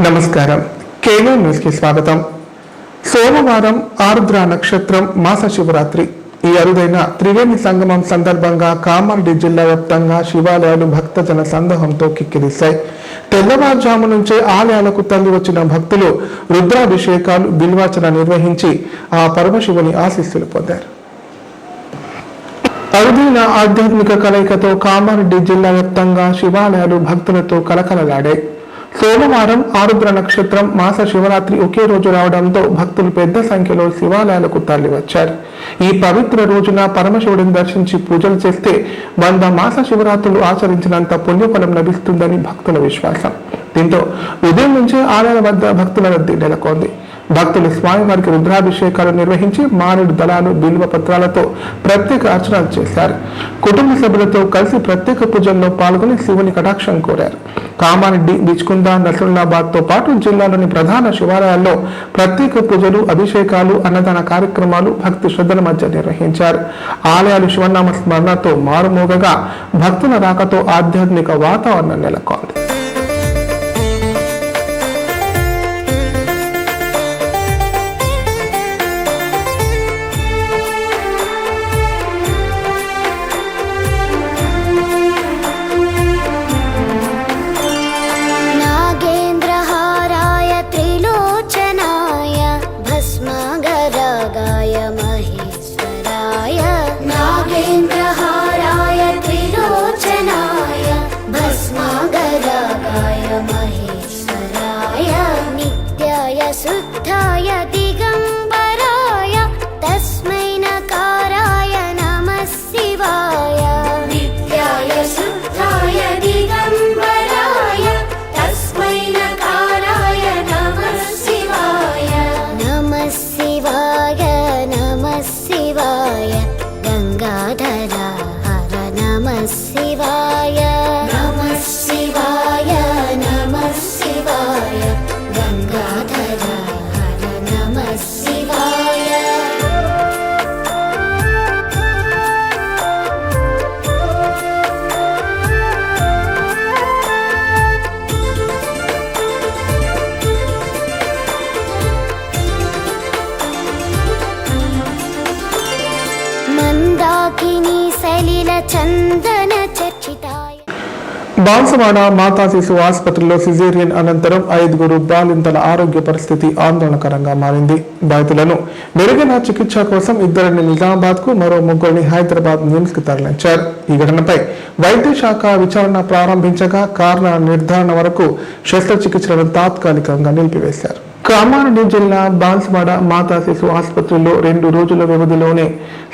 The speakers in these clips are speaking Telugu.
నమస్కారం. కేలో న్యూస్ కి స్వాగతం. సోమవారం ఆరుద్ర నక్షత్రం మాస శివరాత్రి. ఈ అరుదైన త్రివేణి సంగమం సందర్భంగా కామారెడ్డి జిల్లా వ్యాప్తంగా శివాలయాలు భక్తజన సందోహంతో కిక్కిరిశాయి. తెల్లవారుజాము నుంచే ఆలయాలకు తల్లి వచ్చిన భక్తులు రుద్రాభిషేకాలు, బిల్వాచన నిర్వహించి ఆ పరమశివుని ఆశీస్సులు పొందారు. అరుదైన ఆధ్యాత్మిక కలయికతో కామారెడ్డి జిల్లా వ్యాప్తంగా శివాలయాలు భక్తులతో కలకలలాడాయి. సోమవారం ఆరుద్ర నక్షత్రం మాస శివరాత్రి ఒకే రోజు రావడంతో భక్తులు పెద్ద సంఖ్యలో శివాలయాలకు తరలి వచ్చారు. ఈ పవిత్ర రోజున పరమశివుడిని దర్శించి పూజలు చేస్తే 100 మాస శివరాత్రులు ఆచరించినంత పుణ్యఫలం లభిస్తుందని భక్తుల విశ్వాసం. దీంతో ఉదయం నుంచే ఆలయాల వద్ద భక్తుల రద్దీ నెలకొంది. భక్తులు స్వామివారికి రుద్రాభిషేకాలు నిర్వహించి మారేడు దళాలు, బిల్వ పత్రాలతో ప్రత్యేక అర్చనలు చేశారు. కుటుంబ సభ్యులతో కలిసి ప్రత్యేక పూజల్లో పాల్గొని శివుని కటాక్షం కోరారు. కామారెడ్డి, బిచ్కుంద, నసరుల్లాబాద్ తో పాటు జిల్లాలోని ప్రధాన శివాలయాల్లో ప్రత్యేక పూజలు, అభిషేకాలు, అన్నదాన కార్యక్రమాలు భక్తి శ్రద్ధల మధ్య నిర్వహించారు. ఆలయాలు శివనామ స్మరణతో మారుమోగగా భక్తుల రాకతో ఆధ్యాత్మిక వాతావరణం నెలకొంది. शुद्धाय दिगंबराय तस्मै नकाराय नमः शिवाय। नित्याय शुद्धाय दिगंबराय तस्मै नकाराय नमः शिवाय। नमः शिवाय नमः शिवाय गंगाधरा हर नमः शिवाय। नमः शिवाय नमः शिवाय गंगाधरा हर नमः शिवाय। मंदाकिनी सलिल चंदन चर्चिताय। బాన్సువాడ మాతా శిశు ఆసుపత్రిలో సిజేరియన్ అనంతరం 5 బాలింతల ఆరోగ్య పరిస్థితి ఆందోళనకరంగా మారింది. బాధితులను మెరుగైన చికిత్స కోసం 2 నిజామాబాద్ కు, మరో 3 హైదరాబాద్ నిమ్స్ కు తరలించారు. ఈ ఘటనపై వైద్య శాఖ విచారణ ప్రారంభించగా కారణ నిర్ధారణ వరకు శస్త్రచికిత్సలను తాత్కాలికంగా నిలిపివేశారు. కామారెడ్డి జిల్లా బాన్సువాడ మాతా శిశు ఆసుపత్రిలో 2 రోజుల వ్యవధిలోనే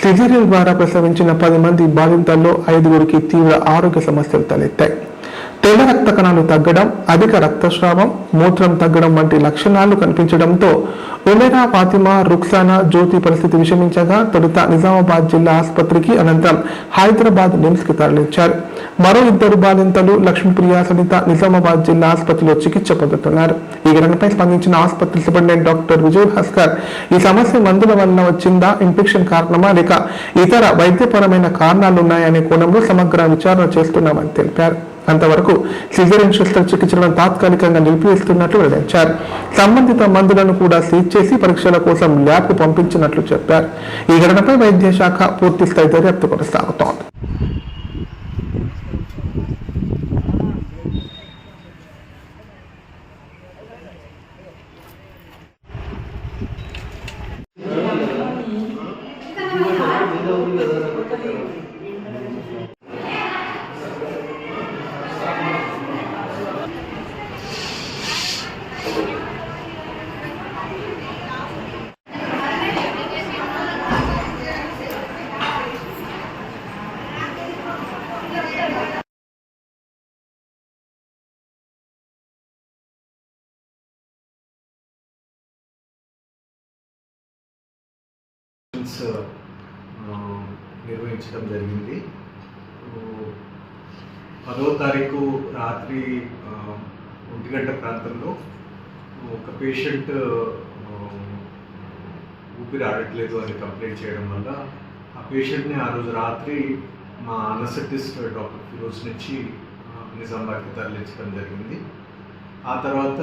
సిజేరియన్ ద్వారా ప్రసవించిన 10 మంది బాలింతల్లో 5 తీవ్ర ఆరోగ్య సమస్యలు తలెత్తాయి. తెల్ల రక్త కణాలు తగ్గడం, అధిక రక్తస్రావం, మూత్రం తగ్గడం వంటి లక్షణాలు కనిపించడంతో ఉమేరా, ఫాతిమా, రుక్సానా, జ్యోతి పరిస్థితి విషమించగా తొలుత నిజామాబాద్ జిల్లా ఆసుపత్రికి, అనంతరం హైదరాబాద్ నిమ్స్ కి తరలించారు. మరో 2 బాలింతలు లక్ష్మీప్రియ, సనిత నిజామాబాద్ జిల్లా ఆసుపత్రిలో చికిత్స పొందుతున్నారు. ఈ ఘటనపై స్పందించిన ఆసుపత్రి సూపరింటెండెంట్ డాక్టర్ విజయ్ భాస్కర్ ఈ సమస్య మందుల వలన వచ్చిందా, ఇన్ఫెక్షన్ కారణమా, లేక ఇతర వైద్యపరమైన కారణాలున్నాయనే కోణంలో సమగ్ర విచారణ చేస్తున్నామని తెలిపారు. అంతవరకు సిజేరియన్ శస్త్రచికిత్సలను తాత్కాలికంగా నిలిపివేస్తున్నట్లు వెల్లడించారు. సంబంధిత మందులను కూడా సీజ్ చేసి పరీక్షల కోసం ల్యాబ్ కు పంపించినట్లు చెప్పారు. ఈ ఘటనపై వైద్య శాఖ పూర్తి స్థాయి దర్యాప్తు కొనసాగుతోంది. నిర్వహించడం జరిగింది. 10వ తారీఖు రాత్రి 1 గంట ప్రాంతంలో ఒక పేషెంట్ ఊపిరి ఆడట్లేదు అని కంప్లైంట్ చేయడం వల్ల ఆ పేషెంట్ని ఆ రోజు రాత్రి మా అనస్థెటిస్ట్ డాక్టర్ ఫిరోజ్ నుంచి నిజామాబాద్కి తరలించడం జరిగింది. ఆ తర్వాత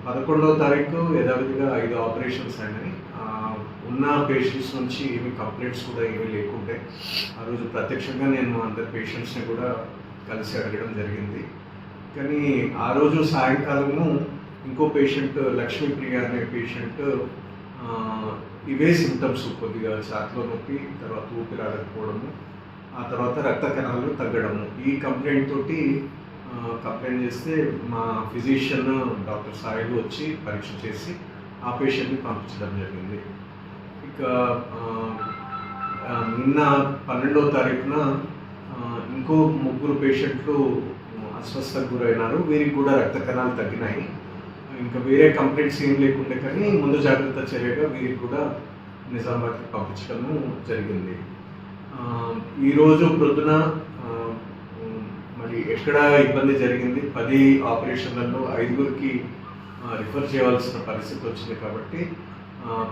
11వ తారీఖు యథావిధిగా 5 ఆపరేషన్స్ అయినాయి. ఉన్న పేషెంట్స్ నుంచి ఏమి కంప్లైంట్స్ కూడా ఏమీ లేకుండే. ఆ రోజు ప్రత్యక్షంగా నేను అందరు పేషెంట్స్ని కూడా కలిసి అడగడం జరిగింది. కానీ ఆ రోజు సాయంకాలము ఇంకో పేషెంట్ లక్ష్మీప్రియ అనే పేషెంట్ ఇవే సిమ్టమ్స్, కొద్దిగా ఛాతిలో నొప్పి, తర్వాత ఊపిరాడకపోవడము, ఆ తర్వాత రక్త కణాలు తగ్గడము, ఈ కంప్లైంట్ తోటి కంప్లైంట్ చేస్తే మా ఫిజిషియన్ డాక్టర్ సాయిలు వచ్చి పరీక్ష చేసి ఆ పేషెంట్ని పంపించడం జరిగింది. ఇక నిన్న 12వ తారీఖున ఇంకో 3 పేషెంట్లు అస్వస్థకు గురైనారు. వీరికి కూడా రక్త కణాలు తగ్గినాయి. ఇంకా వేరే కంప్లైంట్స్ ఏం లేకుండే, కానీ ముందు జాగ్రత్త చర్యగా వీరికి కూడా నిజామాబాద్కి పంపించడము జరిగింది. ఈరోజు ప్రొద్దున మరి ఎక్కడ ఇబ్బంది జరిగింది, 10 ఆపరేషన్లలో 5గురికి రిఫర్ చేయాల్సిన పరిస్థితి వచ్చింది. కాబట్టి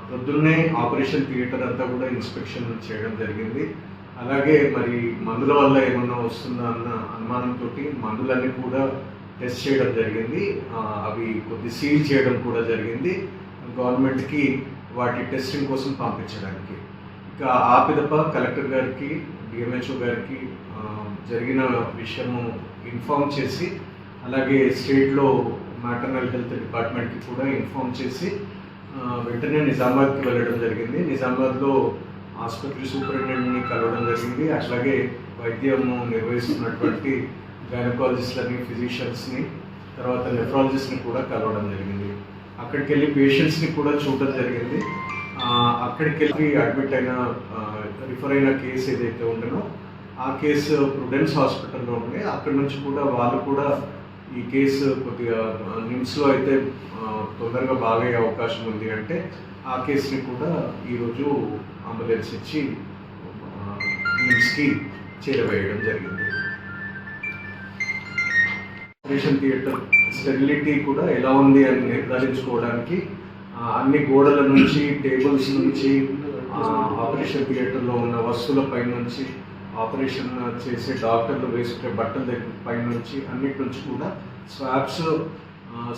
ప్రొద్దున్నే ఆపరేషన్ థియేటర్ అంతా కూడా ఇన్స్పెక్షన్ చేయడం జరిగింది. అలాగే మరి మందుల వల్ల ఏమన్నా వస్తుందా అన్న అనుమానంతో మందులన్నీ కూడా టెస్ట్ చేయడం జరిగింది. అవి కొద్ది సీల్ చేయడం కూడా జరిగింది గవర్నమెంట్కి వాటి టెస్టింగ్ కోసం పంపించడానికి. ఇంకా ఆ పిదప కలెక్టర్ గారికి, డిఎంహెచ్ఓ గారికి జరిగిన విషయము ఇన్ఫామ్ చేసి, అలాగే స్టేట్లో మ్యాటర్నల్ హెల్త్ డిపార్ట్మెంట్కి కూడా ఇన్ఫామ్ చేసి వెంటనే నిజామాబాద్కి వెళ్ళడం జరిగింది. నిజామాబాద్లో ఆసుపత్రి సూపరింటెండెంట్ని కలవడం జరిగింది. అట్లాగే వైద్యము నిర్వహిస్తున్నటువంటి గైనకాలజిస్ట్లని, ఫిజిషియన్స్ని, తర్వాత నెఫ్రాలజిస్ట్ని కూడా కలవడం జరిగింది. అక్కడికి వెళ్ళి పేషెంట్స్ని కూడా చూడడం జరిగింది. అక్కడికి వెళ్ళి అడ్మిట్ అయిన రిఫర్ అయిన కేసు ఏదైతే ఉండనో ఆ కేసు ప్రుడెన్స్ హాస్పిటల్లో ఉండే. అక్కడి నుంచి కూడా వాళ్ళు కూడా ఈ కేసు కొద్దిగా నిమ్స్లో అయితే తొందరగా బాగయ్యే అవకాశం ఉంది అంటే ఆ కేసుని కూడా ఈరోజు అంబులెన్స్ ఇచ్చి నిమ్స్కి చేరవేయడం జరిగింది. ఆపరేషన్ థియేటర్ స్టెరిలిటీ కూడా ఎలా ఉంది అని నిర్ధారించుకోవడానికి అన్ని గోడల నుంచి, టేబుల్స్ నుంచి, ఆపరేషన్ థియేటర్లో ఉన్న వస్తువులపై నుంచి, ఆపరేషన్ చేసే డాక్టర్లు వేసుకునే బట్టల దగ్గర పై నుంచి, అన్నిటి నుంచి కూడా స్వాబ్స్,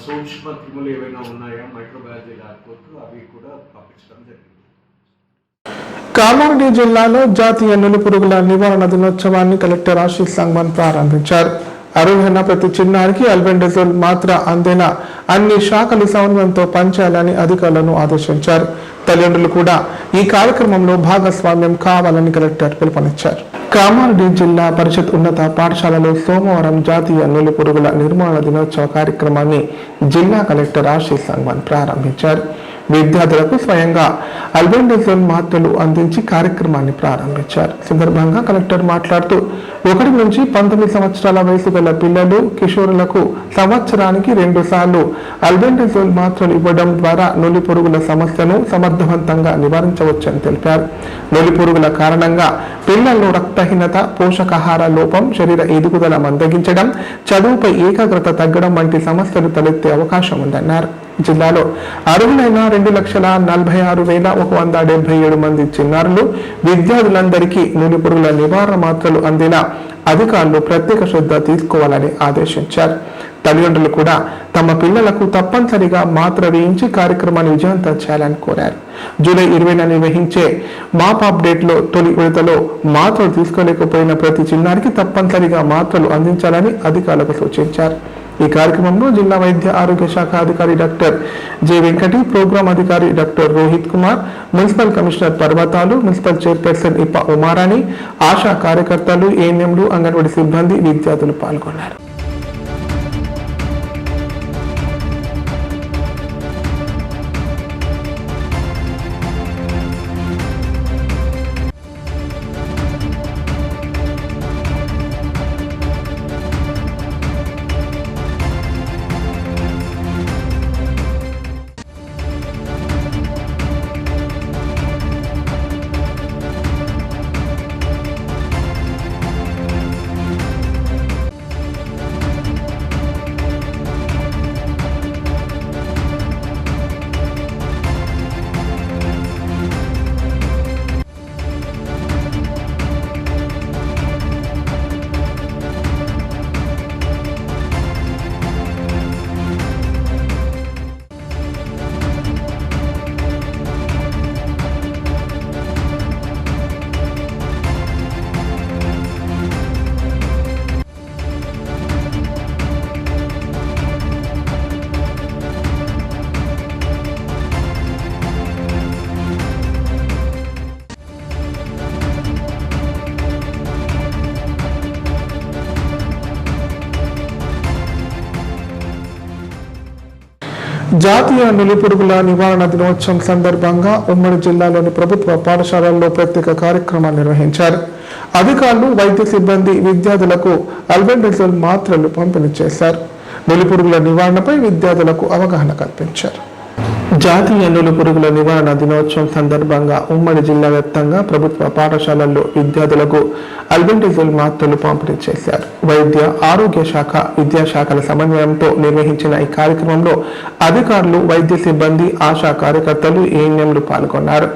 సూక్ష్మ క్రిములు ఏవైనా ఉన్నాయా, మైక్రోబయాలజీ ల్యాబ్కు అవి కూడా పంపించడం జరిగింది. కామారెడ్డి జిల్లాలో జాతీయ నులిపురుగుల నివారణ దినోత్సవాన్ని కలెక్టర్ ఆశీష్ సంగ్మాన్ ప్రారంభించారు. అర్హులైన ప్రతి చిన్నారికి అల్బెండజోల్ మాత్ర అందేలా అన్ని శాఖలు సమన్వయంతో పనిచేయాలని అధికారులను ఆదేశించారు. తల్లిదండ్రులు కూడా ఈ కార్యక్రమంలో భాగస్వామ్యం కావాలని కలెక్టర్ పిలుపునిచ్చారు. కామారెడ్డి జిల్లా పరిషత్ ఉన్నత పాఠశాలలో సోమవారం జాతీయ నులిపురుగుల నిర్మూలన దినోత్సవ కార్యక్రమాన్ని జిల్లా కలెక్టర్ ఆశీష్ సంగ్మాన్ ప్రారంభించారు. విద్యార్థులకు స్వయంగా అల్బెండజోల్ మాత్రలు అందించి కార్యక్రమాన్ని ప్రారంభించారు. సందర్భంగా కలెక్టర్ మాట్లాడుతూ 1 నుంచి 19 సంవత్సరాల వయసు గల పిల్లలు, కిషోరులకు సంవత్సరానికి 2 సార్లు అల్బెండజోల్ మాత్రలు ఇవ్వడం ద్వారా నులి పురుగుల సమస్యను సమర్థవంతంగా నివారించవచ్చని తెలిపారు. నులి పురుగుల కారణంగా పిల్లల్లో రక్తహీనత, పోషకాహార లోపం, శరీర ఎదుగుదల మందగించడం, చదువుపై ఏకాగ్రత తగ్గడం వంటి సమస్యలు తలెత్తే అవకాశం ఉందన్నారు. జిల్లాలో అర్హులైన 2,46,177 మంది చిన్నారులు, విద్యార్థులందరికీ నులి పురుగుల నివారణ మాత్రలు అందేలా అధికారులు ప్రత్యేక శ్రద్ధ తీసుకోవాలని ఆదేశించారు. తల్లిదండ్రులు కూడా తమ పిల్లలకు తప్పనిసరిగా మాత్ర వేయించి కార్యక్రమాన్ని విజయవంతం చేయాలని కోరారు. జూలై 20న నిర్వహించే మాప్ అప్డేట్లో తొలి విడతలో మాత్రలు తీసుకోలేకపోయిన ప్రతి చిన్నారికి తప్పనిసరిగా మాత్రలు అందించాలని అధికారులకు సూచించారు. ఈ కార్యక్రమంలో జిల్లా వైద్య ఆరోగ్య శాఖ అధికారి డాక్టర్ జె వెంకటి, ప్రోగ్రాం అధికారి doctor Rohit Kumar, municipal commissioner పర్వతాలు, మున్సిపల్ చైర్పర్సన్ ఇప్ప ఉమారాణి, ఆశా కార్యకర్తలు, ఏఎన్ఎంలు, అంగన్వాడీ సిబ్బంది, విద్యార్థులు పాల్గొన్నారు. జాతీయ నులిపురుగుల నివారణ దినోత్సవం సందర్భంగా ఉమ్మడి జిల్లాలోని ప్రభుత్వ పాఠశాలల్లో ప్రత్యేక కార్యక్రమాలు నిర్వహించారు. అధికారులు, వైద్య సిబ్బంది విద్యార్థులకు అల్బెండజోల్ మాత్రలు పంపిణీ చేశారు. నులిపురుగుల నివారణపై విద్యార్థులకు అవగాహన కల్పించారు. జాతీయ నులిపురుగుల నివారణ దినోత్సవం సందర్భంగా ఉమ్మడి జిల్లా వ్యాప్తంగా ప్రభుత్వ పాఠశాలల్లో విద్యార్థులకు అల్బెండజోల్ మాత్రలు పంపిణీ చేశారు. వైద్య, ఆరోగ్య శాఖ, విద్యాశాఖల సమన్వయంతో నిర్వహించిన ఈ కార్యక్రమంలో అధికారులు, వైద్య సిబ్బంది, ఆశా కార్యకర్తలు, ఏఎన్ఎంలు పాల్గొన్నారు.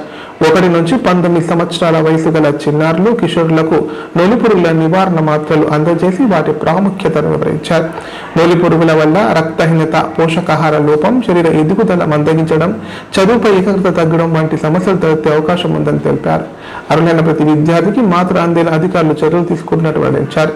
1 నుంచి 19 సంవత్సరాల వయసు గల చిన్నారులు, కిషోరులకు నులిపురుగుల నివారణ మాత్రలు అందజేసి వాటి ప్రాముఖ్యతను వివరించారు. నులిపురుగుల వల్ల రక్తహీనత, పోషకాహార లోపం, శరీర ఎదుగుదల మందగించడం, చదువుపై ఏకాగ్రత తగ్గడం వంటి సమస్యలు తలెత్తే అవకాశం ఉందని తెలిపారు. అర్హులైన ప్రతి విద్యార్థికి మాత్ర అందేలా అధికారులు చర్యలు తీసుకుంటున్నట్టు వెల్లడించారు.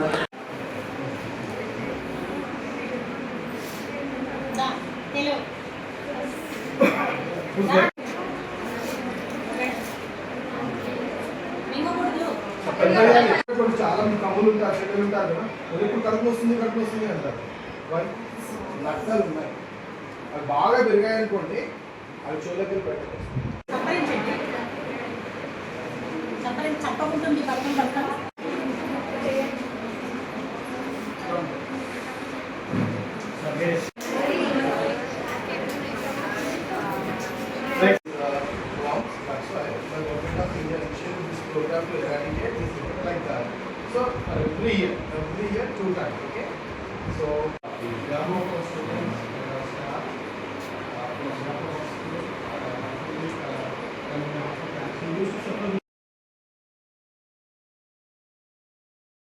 చాలా కమ్ములు ఉంటారు, చెట్లు ఉంటారు కదా, ఎప్పుడు కడుపు వస్తుంది అంటారు. లక్షలు ఉన్నాయి, అవి బాగా పెరిగాయి అనుకోండి, అవి చోళ్ళకి పెట్టాలి. Program to eradicate this like that. So every year 2 times. Okay. So the grammar for students, staff,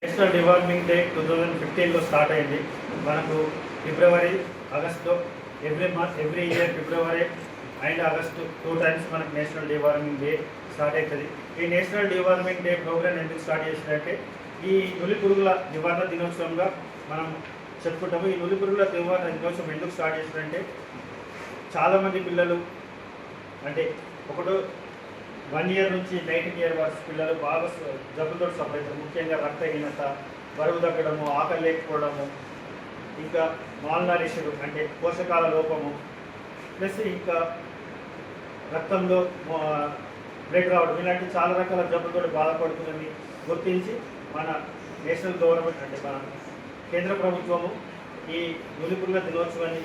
national deworming day 2015లో స్టార్ట్ అయింది. మనకు February, August, every year February and August 2 times మనకు నేషనల్ డివార్మింగ్ డే స్టార్ట్ అవుతుంది. ఈ నేషనల్ డివార్మింగ్ డే ప్రోగ్రామ్ ఎందుకు స్టార్ట్ చేసినట్టే ఈ నులిపురుగుల నివారణ దినోత్సవంగా మనం చెప్పుకుంటాము. ఈ నులిపురుగుల నివారణ దినోత్సవం ఎందుకు స్టార్ట్ చేసినట్టే చాలామంది పిల్లలు అంటే 1 year నుంచి 19 year వరకు పిల్లలు బాగా జబ్బులతో సఫర్ అవుతారు. ముఖ్యంగా రక్తహీనత, బరువు తగ్గడము, ఆకలి లేకపోవడము, ఇంకా మాల్నరిష్డ్ అంటే పోషకాల లోపము, ప్లస్ ఇంకా రక్తంలో బ్లడ్ రావడం, ఇలాంటి చాలా రకాల జబ్బులతో బాధపడుతుందని గుర్తించి మన నేషనల్ గవర్నమెంట్ అంటే మన కేంద్ర ప్రభుత్వము ఈ నులిపురుగుల దినోత్సవాన్ని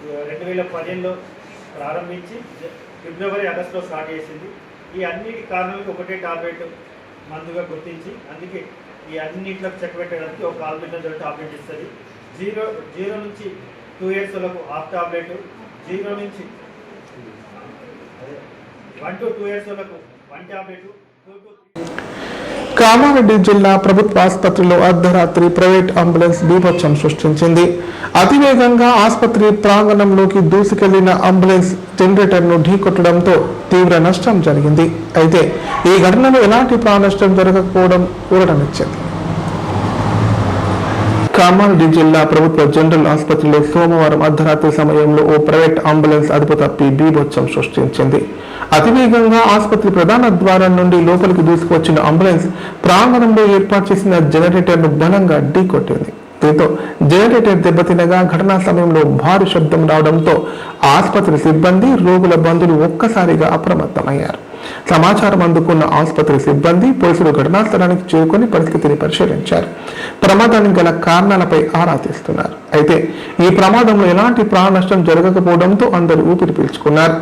2015లో ప్రారంభించి ఫిబ్రవరి, ఆగస్టులో స్టార్ట్ చేసింది. ఈ అన్నిటి కారణాలకు ఒకటే టాబ్లెట్ మందుగా గుర్తించి అందుకే ఈ అన్నింటిలోకి చెక్ పెట్టడానికి ఒక ఆల్బెండజోల్ టాబ్లెట్ ఇస్తుంది. 0 నుంచి 2 years వరకు హాఫ్ టాబ్లెట్, 0 నుంచి 1 to 2 years వరకు 1 టాబ్లెట్. కామారెడ్డి జిల్లా ప్రభుత్వ ఆసుపత్రిలో అర్ధరాత్రి ప్రైవేట్ అంబులెన్స్ బీభత్సం సృష్టించింది. అతివేగంగా ఆసుపత్రి ప్రాంగణంలోకి దూసుకెళ్లిన అంబులెన్స్ జనరేటర్ను ఢీకొట్టడంతో తీవ్ర నష్టం జరిగింది. అయితే ఈ ఘటనలో ఎలాంటి ప్రాణ నష్టం జరగకపోవడం ఊరటనిచ్చింది. కామారెడ్డి జిల్లా ప్రభుత్వ జనరల్ ఆసుపత్రిలో సోమవారం అర్ధరాత్రి సమయంలో ఓ ప్రైవేట్ అంబులెన్స్ అదుపు తప్పి బీభత్సం సృష్టించింది. అతివేగంగా ఆసుపత్రి ప్రధాన ద్వారం నుండి లోపలికి దూసుకువచ్చిన అంబులెన్స్ ప్రాంగణంలో ఏర్పాటు చేసిన జనరేటర్ను బలంగా ఢీకొట్టింది. దీంతో జనరేటర్ దెబ్బతినగా ఘటనా సమయంలో భారీ శబ్దం రావడంతో ఆసుపత్రి సిబ్బంది, రోగుల బంధువులు ఒక్కసారిగా అప్రమత్తమయ్యారు. సమాచారం అందుకున్న ఆసుపత్రి సిబ్బంది, పోలీసులు ఘటనా స్థలానికి చేరుకొని పరిస్థితిని పరిశీలించారు. ప్రమాదానికి గల కారణాలపై ఆరా తీస్తున్నారు. అయితే ఈ ప్రమాదంలో ఎలాంటి ప్రాణ నష్టం జరగకపోవడంతో అందరూ ఊపిరి పీల్చుకున్నారు.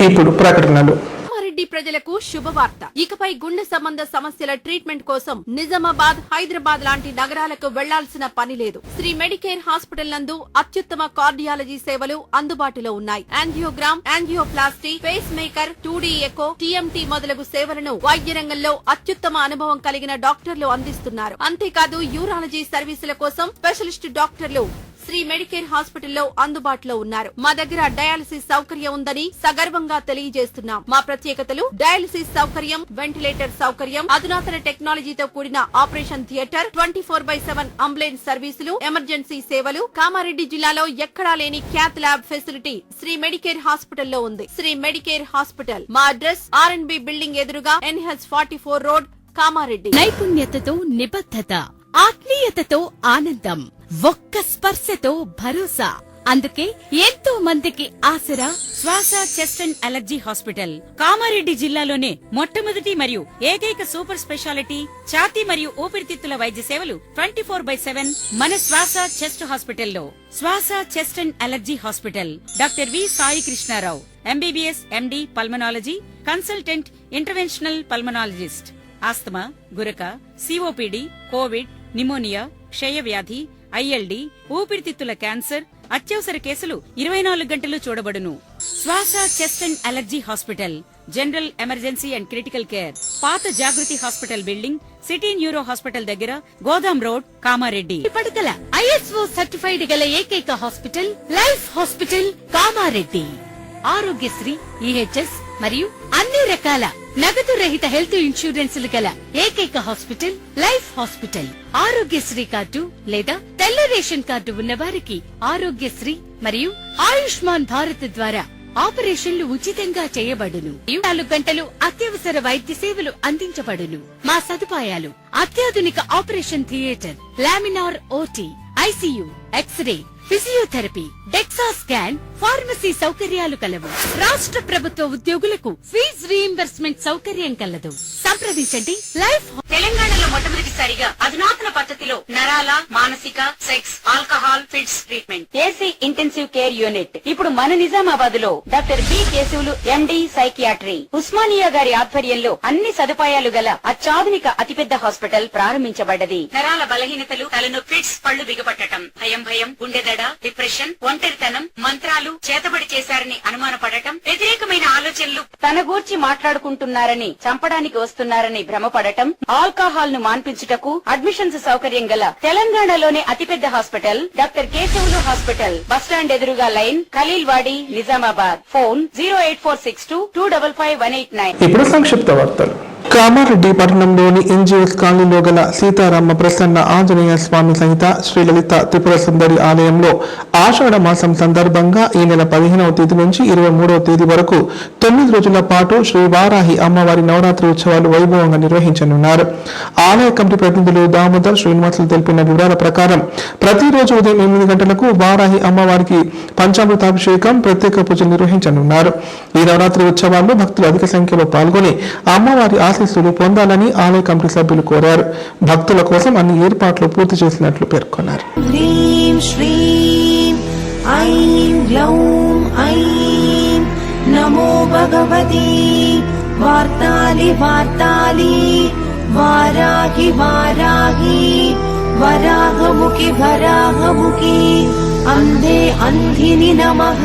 ఇప్పుడు ప్రకటనలు. కామారెడ్డి ప్రజలకు శుభవార్త. ఇకపై గుండె సంబంధ సమస్యల ట్రీట్మెంట్ కోసం నిజామాబాద్, హైదరాబాద్ లాంటి నగరాలకు వెళ్లాల్సిన పని లేదు. శ్రీ మెడికేర్ హాస్పిటల్ నందు అత్యుత్తమ కార్డియాలజీ సేవలు అందుబాటులో ఉన్నాయి. Angiogram, angioplasty, pacemaker, 2D echo, TMT మొదలగు సేవలను వైద్య రంగంలో అత్యుత్తమ అనుభవం కలిగిన డాక్టర్లు అందిస్తున్నారు. అంతేకాదు యూరాలజీ సర్వీసుల కోసం స్పెషలిస్ట్ డాక్టర్లు శ్రీ మెడికేర్ హాస్పిటల్లో అందుబాటులో ఉన్నారు. మా దగ్గర డయాలసిస్ సౌకర్యం ఉందని సగర్వంగా తెలియజేస్తున్నాం. మా ప్రత్యేకతలు: డయాలసిస్ సౌకర్యం, వెంటిలేటర్ సౌకర్యం, అధునాతన టెక్నాలజీతో కూడిన ఆపరేషన్ థియేటర్, 24/7 అంబులెన్స్ సర్వీసులు, ఎమర్జెన్సీ సేవలు. కామారెడ్డి జిల్లాలో ఎక్కడా లేని cath lab facility Shri Medicare హాస్పిటల్లో ఉంది. Shri Medicare hospital. మా అడ్రస్ R&B బిల్డింగ్ ఎదురుగా NH 44 రోడ్, కామారెడ్డి. నైపుణ్యతతో నిబద్ధత, ఆత్మీయతతో ఆనందం, ఒక్క స్పర్శతో భరోసా. అందుకే ఎంతో మందికి ఆసరా శ్వాస chest and allergy hospital. Kamareddy జిల్లాలోనే మొట్టమొదటి మరియు ఏకైక సూపర్ స్పెషాలిటీ ఛాతీ మరియు ఊపిరితిత్తుల వైద్య సేవలు 24/7 మన శ్వాస చెస్ట్ హాస్పిటల్లో. Swasa chest and allergy hospital. Doctor V Sai Krishnarao, MBBS MD pulmonology, consultant interventional pulmonologist. Asthma, గురక, COPD, కోవిడ్, నిమోనియా, క్షయవ్యాధి, ILD, ఊపిరితిత్తుల క్యాన్సర్, అత్యవసర కేసులు 24 గంటలు చూడబడును. Swasa chest and allergy hospital. General emergency and critical care. పాత Jagruthi hospital building, city neuro hospital దగ్గర, గోదాం రోడ్, కామారెడ్డి. పడకల ISO సర్టిఫైడ్ గల ఏకైక hospital life hospital, Kamareddy. Aarogyasri, EHS మరియు అన్ని రకాల నగదు రహిత హెల్త్ ఇన్సూరెన్సులు గల ఏకైక hospital life hospital. Aarogyasri card లేదా తెల్ల రేషన్ కార్డు ఉన్న వారికి ఆరోగ్యశ్రీ మరియు ఆయుష్మాన్ భారత్ ద్వారా ఆపరేషన్లు ఉచితంగా చేయబడును. 24 గంటలు అత్యవసర వైద్య సేవలు అందించబడును. మా సదుపాయాలు: అత్యాధునిక operation theatre, laminar OT, ICU, x ray, physiotherapy, DEXA scan, pharmacy సౌకర్యాలు కలవు. రాష్ట్ర ప్రభుత్వ ఉద్యోగులకు ఫీజు రీయింబర్స్మెంట్ సౌకర్యం కలదు. సంప్రదించండి. లైఫ్. తెలంగాణలో మొట్టమొదటిసారిగా అధునాతన పద్ధతిలో నరాల, మానసిక, sex, alcohol, fits treatment, AC intensive care unit ఇప్పుడు మన నిజామాబాద్ లో doctor B Keshavulu MD psychiatry, Osmania గారి ఆధ్వర్యంలో అన్ని సదుపాయాలు గల అత్యాధునిక అతిపెద్ద హాస్పిటల్ ప్రారంభించబడ్డది. నరాల బలహీనతలు, తలనొప్పి, ఫిట్స్, పళ్లు బిగపట్టడం, భయం, గుండెదడ, డిప్రెషన్, ఒంటరితనం, మంత్రాలు చేతబడి చేశారని అనుమానపడటం, వ్యతిరేకమైన ఆలోచనలు, తన గూర్చి మాట్లాడుకుంటున్నారని, చంపడానికి వస్తున్నారని భ్రమపడటం, ఆల్కహాల్ ను మాన్పించుటకు అడ్మిషన్స్ సౌకర్యం గల తెలంగాణలోనే అతిపెద్ద hospital doctor Keshavulu hospital. Bus stand ఎదురుగా లైన్, ఖలీల్వాడి, నిజామాబాద్. ఫోన్ 08462255189. ఇప్పుడు సంక్షిప్త వార్తలు. కామారెడ్డి పట్టణంలోని NGOs కాలనీలో గల సీతారామ ప్రసన్న ఆంజనేయ స్వామి సహిత శ్రీ లలిత త్రిపుర సుందరి ఆలయంలో ఆషాఢ మాసం సందర్భంగా ఈ నెల 15వ తేదీ నుంచి 23వ తేదీ వరకు 9 రోజుల పాటు శ్రీ వారాహి అమ్మవారి నవరాత్రి ఉత్సవాలు వైభవంగా నిర్వహించనున్నారు. ఆలయ కమిటీ ప్రతినిధులు దామోదర్ శ్రీనివాసులు తెలిపిన వివరాల ప్రకారం ప్రతిరోజు ఉదయం 8 గంటలకు వారాహి అమ్మవారికి పంచామృతాభిషేకం, ప్రత్యేక పూజలు నిర్వహించనున్నారు. ఈ నవరాత్రి ఉత్సవాల్లో భక్తులు అధిక సంఖ్యలో పాల్గొని అమ్మవారి ఆశీస్సులు పొందాలని ఆలయ కమిటీ సభ్యులు కోరారు. భక్తుల కోసం అన్ని ఏర్పాట్లు పూర్తి చేసినట్లు పేర్కొన్నారు. హ్రీం శ్రీం ఐం గ్లౌం ఐం నమో భగవతి వార్తాలి వార్తాలి వారాహి వారాహి వరాహముఖి వరాహముఖి అంధే అంధిని నమః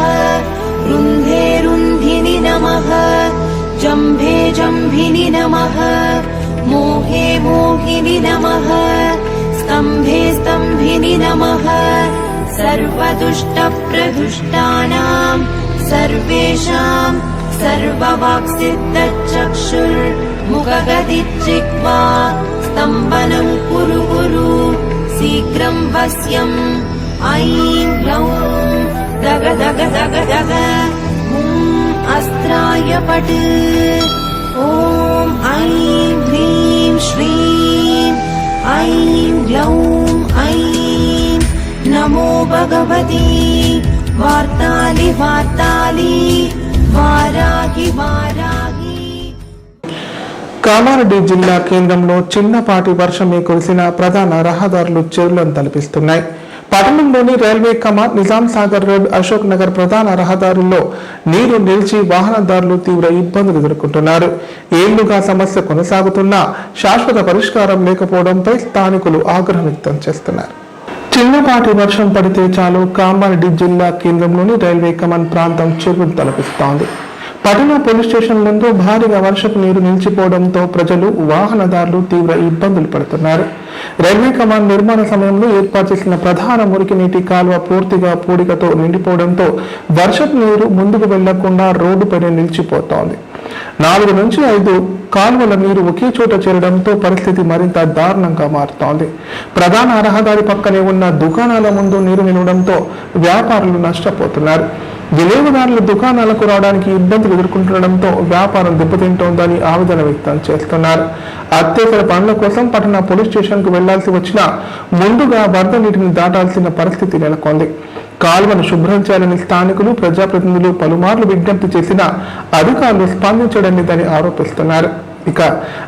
రుంధే రుంధిని నమః జంభే జంభిని నమః మోహే మోహిని నమః स्तम्भे स्तम्भिनि नमः सर्वदुष्टप्रदुष्टानां सर्वेषां सर्ववाक्सिद्धचक्षुर्मुखगदिजिह्वा स्तम्भनं कुरु कुरु शीघ्रं वश्यम् ऐं ग्लौं दग दग दग दग अस्त्राय पट् ॐ ऐं ह्रीं श्रीं ऐं ग्लौं ऐं नमो भगवती वार्ताली वार्ताली वाराहि वाराहि. కామారెడ్డి జిల్లా కేంద్రంలో చిన్నపాటి వర్షమే కురిసిన ప్రధాన రహదారులు చెరువులను తలపిస్తున్నాయి. పట్టణంలోని రైల్వే కమాన్, నిజాం సాగర్ రోడ్, అశోక్ నగర్ ప్రధాన రహదారుల్లో నీరు నిలిచి వాహనదారులు తీవ్ర ఇబ్బందులు ఎదుర్కొంటున్నారు. ఏళ్లుగా సమస్య కొనసాగుతున్నా శాశ్వత పరిష్కారం లేకపోవడంపై స్థానికులు ఆగ్రహం వ్యక్తం చేస్తున్నారు. చిన్నపాటి వర్షం పడితే చాలు కామారెడ్డి జిల్లా కేంద్రంలోని రైల్వే కమాన్ ప్రాంతం చెరువులు తలపిస్తోంది. పట్టణ పోలీస్ స్టేషన్ ముందు భారీగా వర్షపు నీరు నిలిచిపోవడంతో ప్రజలు, వాహనదారులు తీవ్ర ఇబ్బందులు పడుతున్నారు. రైల్వే కమాన్ నిర్మాణ సమయంలో ఏర్పాటు చేసిన ప్రధాన మురికి నీటి కాలువ పూర్తిగా పూడికతో నిండిపోవడంతో వర్షపు నీరు ముందుకు వెళ్లకుండా రోడ్డుపైన నిలిచిపోతోంది. 4 నుంచి 5 కాలువల నీరు ఒకే చోట చేరడంతో పరిస్థితి మరింత దారుణంగా మారుతోంది. ప్రధాన రహదారి పక్కనే ఉన్న దుకాణాల ముందు నీరు నిలవడంతో వ్యాపారులు నష్టపోతున్నారు. వినియోగదారులు దుకాణాలకు రావడానికి ఇబ్బందులు ఎదుర్కొంటుండడంతో వ్యాపారం దెబ్బతింటోందని ఆవేదన వ్యక్తం చేస్తున్నారు. అత్యవసర పనుల కోసం పట్టణ పోలీస్ స్టేషన్ కు వెళ్లాల్సి వచ్చినా ముందుగా వరద నీటిని దాటాల్సిన పరిస్థితి నెలకొంది. కాలువను శుభ్రం చేయాలని స్థానికులు, ప్రజాప్రతినిధులు పలుమార్లు విజ్ఞప్తి చేసినా అధికారులు స్పందించడం లేదని ఆరోపిస్తున్నారు. ఇక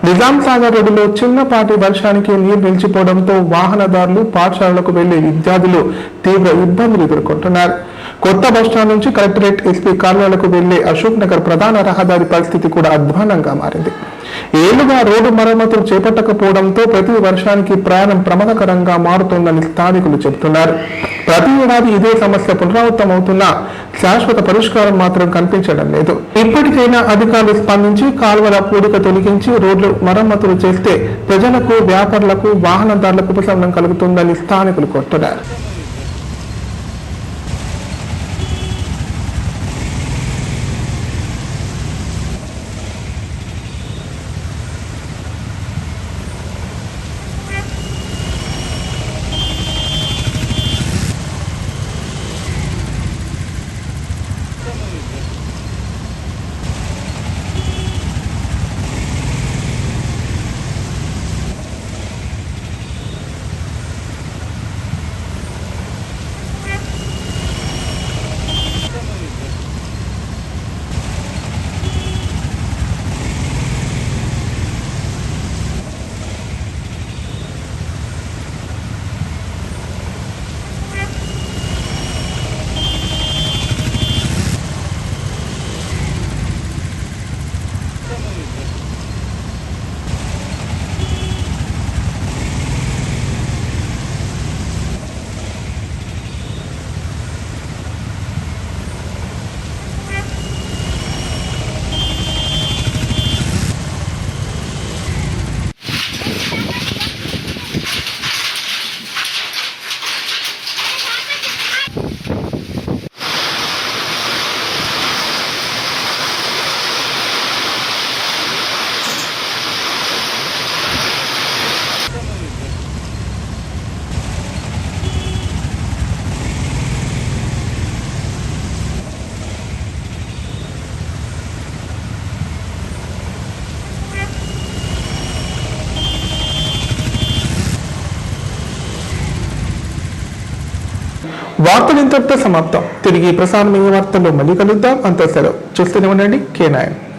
నిజాం సాగర్ రోడ్డులో చిన్నపాటి వర్షానికి నీరు నిలిచిపోవడంతో వాహనదారులు, పాఠశాలలకు వెళ్లే విద్యార్థులు తీవ్ర ఇబ్బందులు ఎదుర్కొంటున్నారు. కొత్త బస్టాండ్ నుంచి కలెక్టరేట్, ఎస్పీ కార్యాలయాలకు వెళ్లే అశోక్ నగర్ ప్రధాన రహదారి పరిస్థితి కూడా అధ్వానంగా మారింది. ఏళ్లుగా రోడ్డు మరమ్మతులు చేపట్టకపోవడంతో ప్రతి వర్షానికి ప్రయాణం ప్రమాదకరంగా మారుతోందని స్థానికులు చెబుతున్నారు. ప్రతి ఏడాది ఇదే సమస్య పునరావృతమవుతున్నా శాశ్వత పరిష్కారం మాత్రం కనిపించడం లేదు. ఇప్పటికైనా అధికారులు స్పందించి కాలువల పూడిక తొలగించి రోడ్లు మరమ్మతులు చేస్తే ప్రజలకు, వ్యాపారులకు, వాహనదారులకు ఉపశమనం కలుగుతుందని స్థానికులు కోరుతున్నారు. వార్తలు ఇంతటితో సమాప్తం. తిరిగి ప్రసారమయ్యే వార్తల్లో మళ్ళీ కలుద్దాం. అంత సెలవు. చూస్తూనే ఉండండి K9.